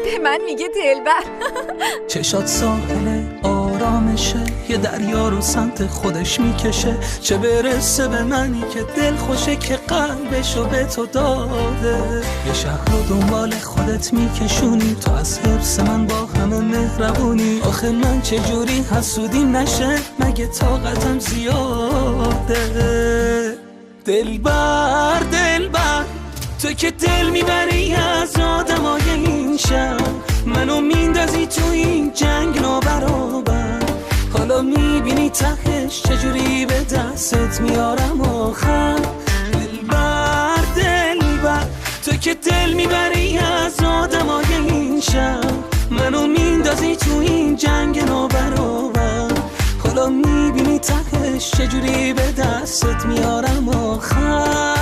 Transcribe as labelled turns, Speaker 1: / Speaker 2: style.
Speaker 1: به من میگه دلبر.
Speaker 2: چشات ساحل آرامشه، یه دریا رو سمت خودش میکشه. چه برسه به منی که دل خوشه که قلبشو به تو داده. یه شهر رو دنبال خودت میکشونی، تو از حرص من با همه مهربونی. آخه من چجوری حسودیم نشه، مگه طاقتم زیاده. دلبر دلبر تو که دل میبری از آدمای این شهر، منو میندازی تو این جنگ نابرابر. حالا میبینی تهش چجوری به دستت میارم آخر. دلبر دلبر تو که دل میبری از آدمای این شهر، منو میندازی تو این جنگ نابرابر. حالا میبینی تهش چجوری به دستت میارم آخر.